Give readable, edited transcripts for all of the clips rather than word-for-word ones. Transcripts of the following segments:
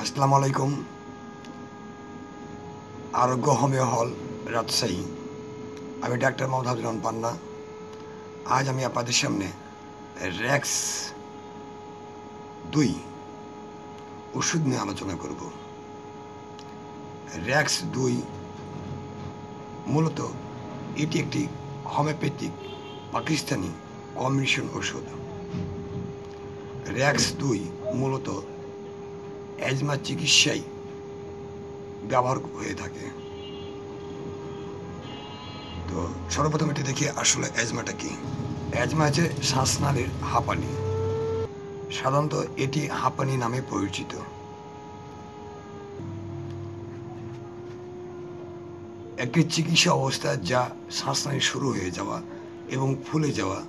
আসসালামু আলাইকুম। আরোগ্য হোমিও হল, রাজশাহী। আমি ডাক্তার মোহাম্মদ হাবিবুর রহমান পান্না। আজ আমি আপনাদের সামনে র্যাক্স 2 ওষুধ নিয়ে আলোচনা করব। র্যাক্স 2 মূলত এটি একটি হোমিওপ্যাথিক পাকিস্তানি কম্বিনেশন ওষুধ। র্যাক্স 2 মূলত অ্যাজমা চিকিৎসায় ব্যবহার হয়ে থাকে। তো সর্বপ্রথম এটি দেখি আসলে অ্যাজমাটা কি। অ্যাজমা হচ্ছে শ্বাসনালীর হাঁপানি। সাধারণত এটি হাঁপানি নামে পরিচিত। একটি চিকিৎসা অবস্থা যা শ্বাসনালী শুরু হয়ে যাওয়া এবং ফুলে যাওয়া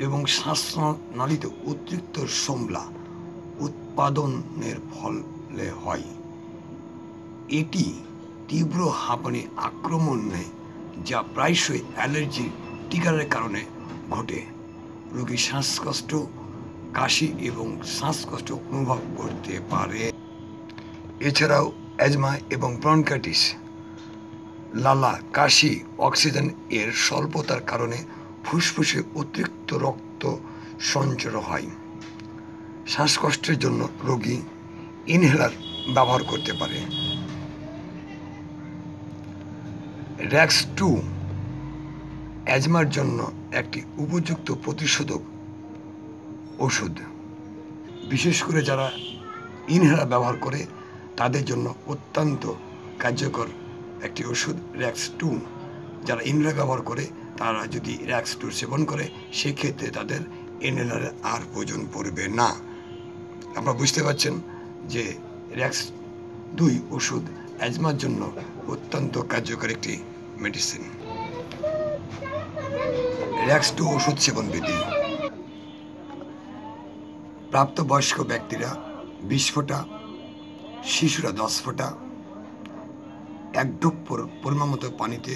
এবং শ্বাসনালীতে অতিরিক্ত সমলা উৎপাদনের ফলে হয়। এটি তীব্র হাঁপানি আক্রমণ নেয়, যা প্রায়শই অ্যালার্জি ট্রিগারের কারণে ঘটে। রোগী শ্বাসকষ্ট, কাশি এবং শ্বাসকষ্ট অনুভব করতে পারে। এছাড়াও অ্যাজমা এবং ব্রঙ্কাইটিস, লালা, কাশি, অক্সিজেন এর স্বল্পতার কারণে ফুসফুসে অতিরিক্ত রক্ত সঞ্চার হয়। শ্বাসকষ্টের জন্য রোগী ইনহেলার ব্যবহার করতে পারে। র্যাক্স 2 অ্যাজমার জন্য একটি উপযুক্ত প্রতিষেধক ওষুধ। বিশেষ করে যারা ইনহেলার ব্যবহার করে তাদের জন্য অত্যন্ত কার্যকর একটি ওষুধ র্যাক্স 2। যারা ইনহেলার ব্যবহার করে তারা যদি র্যাক্স 2 সেবন করে সেক্ষেত্রে তাদের ইনহেলারের আর প্রয়োজন পড়বে না। আপনারা বুঝতে পারছেন যে র্যাক্স 2 ওষুধ অ্যাজমার জন্য অত্যন্ত কার্যকর একটি মেডিসিন। র্যাক্স 2 ওষুধ সেবন বিধি: প্রাপ্তবয়স্ক ব্যক্তিরা 20 ফোঁটা, শিশুরা 10 ফোঁটা, 1 ডোপ পরিমাণ মতো পানিতে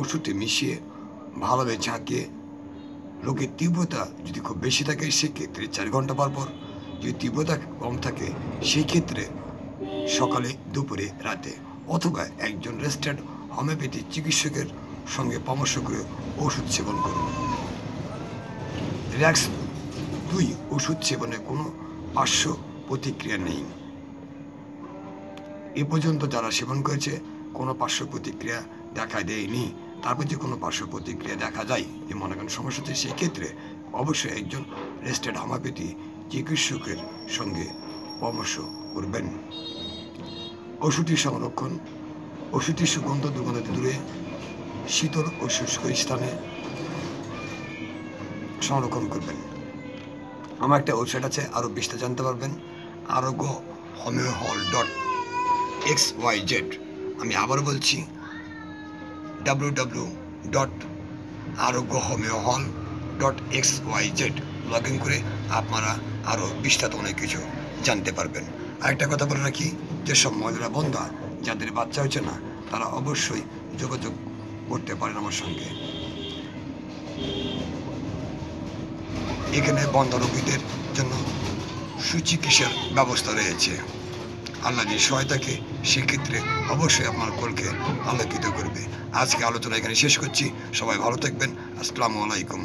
ওষুধটি মিশিয়ে ভালোভাবে ঝাঁকিয়ে, রোগের তীব্রতা যদি খুব বেশি থাকে সেক্ষেত্রে 4 ঘন্টা পর পর, যদি তীব্রতা কম থাকে সেই ক্ষেত্রে সকালে, দুপুরে, রাতে, অথবা একজন রেজিস্টার্ড হোমিওপ্যাথি চিকিৎসকের সঙ্গে পরামর্শ করে ওষুধ সেবন করুন। র্যাক্স 2 ওষুধ সেবনে কোনো পার্শ্ব প্রতিক্রিয়া নেই। এ পর্যন্ত যারা সেবন করেছে কোনো পার্শ্ব প্রতিক্রিয়া দেখা দেয়নি। তারপর যে কোনো পার্শ্ব প্রতিক্রিয়া দেখা যায়, যে মনে করেন সমস্যা হচ্ছে, সেই ক্ষেত্রে অবশ্যই একজন রেজিস্টার্ড হোমিওপ্যাথি চিকিৎসকের সঙ্গে পরামর্শ করবেন। ওষুধটি সংরক্ষণ: ওষুধটি সুগন্ধ দুর্গন্ধ দূরে শীতল ও শুষ্ক স্থানে সংরক্ষণ করবেন। আমার একটা ওয়েবসাইট আছে, আরও বিস্তারিত জানতে পারবেন, আরোগ্য হোমিও হল .xyz। আমি আবার বলছি www.arogyohomeohol.xyz লগ ইন করে আপনারা আরও বিস্তারিত অনেক কিছু জানতে পারবেন। আরেকটা কথা বলে রাখি, যেসব মহিলারা বন্ধা যাদের বাচ্চা হচ্ছে না তারা অবশ্যই যোগাযোগ করতে পারেন আমার সঙ্গে। এখানে বন্ধ রোগীদের জন্য সুচিকিৎসার ব্যবস্থা রয়েছে। আল্লাহ যে সহায়তাকে সেক্ষেত্রে অবশ্যই আপনার কোলকে আলোকিত করবে। আজকে আলোচনা এখানে শেষ করছি। সবাই ভালো থাকবেন। আসসালামু আলাইকুম।